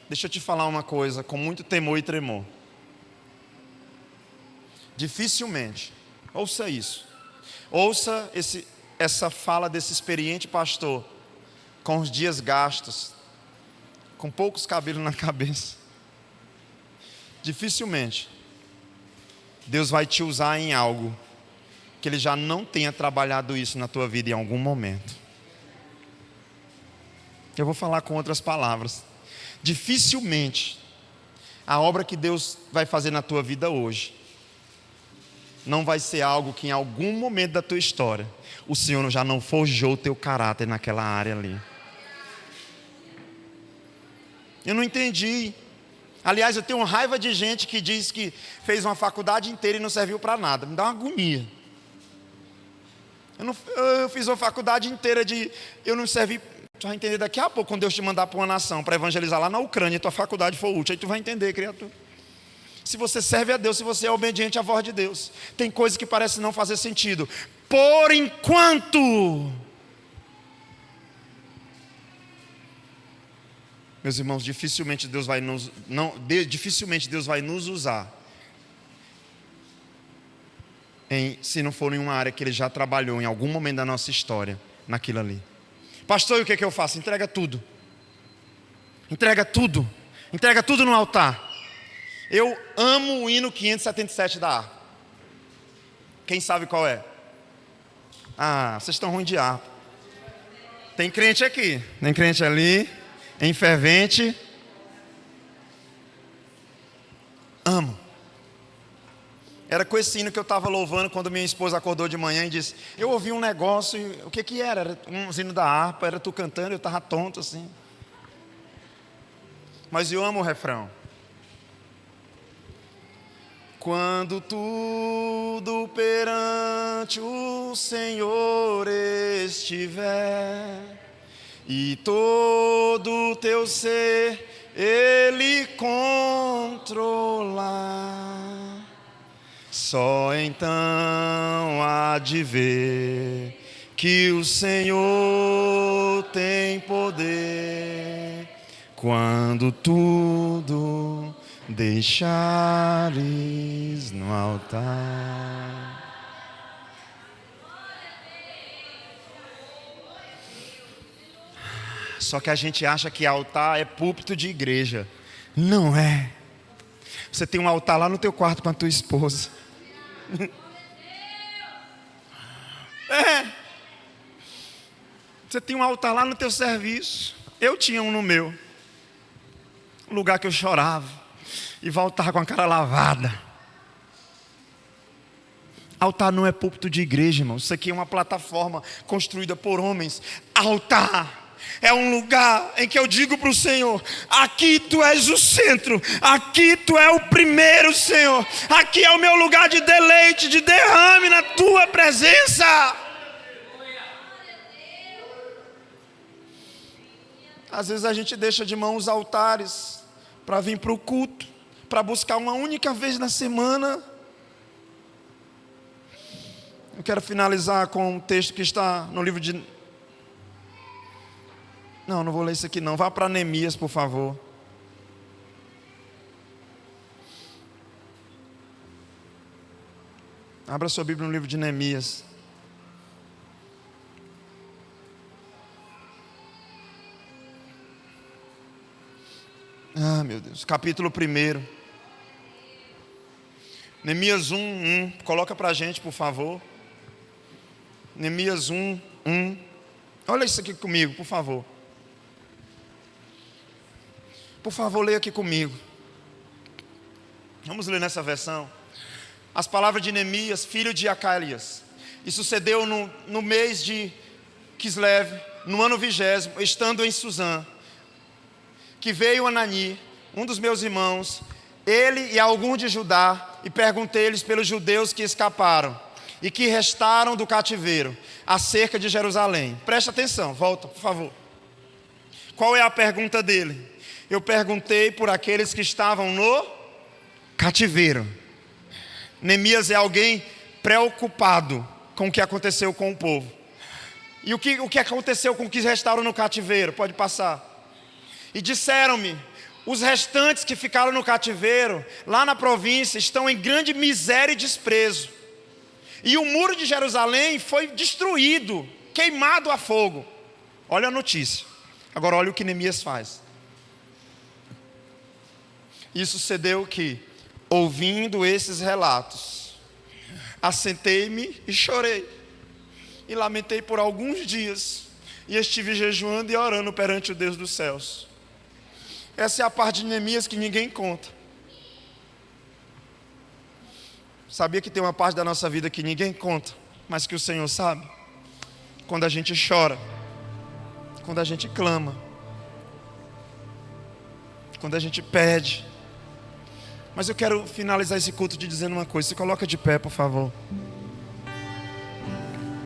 Deixa eu te falar uma coisa, com muito temor e tremor. Dificilmente, ouça isso. Ouça essa fala desse experiente pastor, com os dias gastos, com poucos cabelos na cabeça. Dificilmente Deus vai te usar em algo que Ele já não tenha trabalhado isso na tua vida em algum momento. Eu vou falar com outras palavras. Dificilmente a obra que Deus vai fazer na tua vida hoje não vai ser algo que em algum momento da tua história o Senhor já não forjou o teu caráter naquela área ali. Eu não entendi. Aliás, eu tenho raiva de gente que diz que fez uma faculdade inteira e não serviu para nada. Me dá uma agonia. Eu fiz uma faculdade inteira eu não servi. Tu vai entender daqui a pouco, quando Deus te mandar para uma nação para evangelizar lá na Ucrânia, tua faculdade for útil, aí tu vai entender, criatura. Se você serve a Deus, se você é obediente à voz de Deus, tem coisas que parecem não fazer sentido. Por enquanto, meus irmãos, dificilmente Deus vai nos usar se não for em uma área que Ele já trabalhou em algum momento da nossa história, naquilo ali. Pastor, e o que eu faço? Entrega tudo. Entrega tudo. Entrega tudo no altar. Eu amo o hino 577 da harpa. Quem sabe qual é? Ah, vocês estão ruins de harpa. Tem crente aqui, tem crente ali, em fervente. Amo. Era com esse hino que eu estava louvando quando minha esposa acordou de manhã e disse: eu ouvi um negócio, o que era? Era um hino da harpa, era tu cantando, eu estava tonto assim. Mas eu amo o refrão. Quando tudo perante o Senhor estiver, e todo o teu ser Ele controlar, só então há de ver que o Senhor tem poder. Quando tudo deixares no altar. Só que a gente acha que altar é púlpito de igreja. Não é. Você tem um altar lá no teu quarto com a tua esposa. É. Você tem um altar lá no teu serviço. Eu tinha um no meu. Um lugar que eu chorava e voltava com a cara lavada. Altar não é púlpito de igreja, irmão. Isso aqui é uma plataforma construída por homens. Altar é um lugar em que eu digo para o Senhor: aqui tu és o centro, aqui tu é o primeiro, Senhor. Aqui é o meu lugar de deleite, de derrame na tua presença. Às vezes a gente deixa de mão os altares para vir para o culto, para buscar uma única vez na semana. Eu quero finalizar com um texto que está no livro de... Não vou ler isso aqui não. Vá para Neemias, por favor. Abra sua Bíblia no livro de Neemias. Ah, meu Deus. Capítulo 1. Neemias 1. Coloca para a gente, por favor. Neemias 1. Olha isso aqui comigo, por favor. Por favor, leia aqui comigo. Vamos ler nessa versão. As palavras de Neemias, filho de Acalias. E sucedeu no mês de Quislev, no ano 20º, estando em Suzã, que veio Anani, um dos meus irmãos, ele e alguns de Judá, e perguntei-lhes pelos judeus que escaparam e que restaram do cativeiro, acerca de Jerusalém. Presta atenção, volta, por favor. Qual é a pergunta dele? Eu perguntei por aqueles que estavam no cativeiro. Neemias é alguém preocupado com o que aconteceu com o povo. E o que aconteceu com os que restaram no cativeiro? Pode passar. E disseram-me: os restantes que ficaram no cativeiro, lá na província, estão em grande miséria e desprezo. E o muro de Jerusalém foi destruído, queimado a fogo. Olha a notícia. Agora olha o que Neemias faz. E sucedeu que, ouvindo esses relatos, assentei-me e chorei. E lamentei por alguns dias. E estive jejuando e orando perante o Deus dos céus. Essa é a parte de Neemias que ninguém conta. Sabia que tem uma parte da nossa vida que ninguém conta, mas que o Senhor sabe? Quando a gente chora, quando a gente clama, quando a gente pede. Mas eu quero finalizar esse culto te dizendo uma coisa. Se coloca de pé, por favor.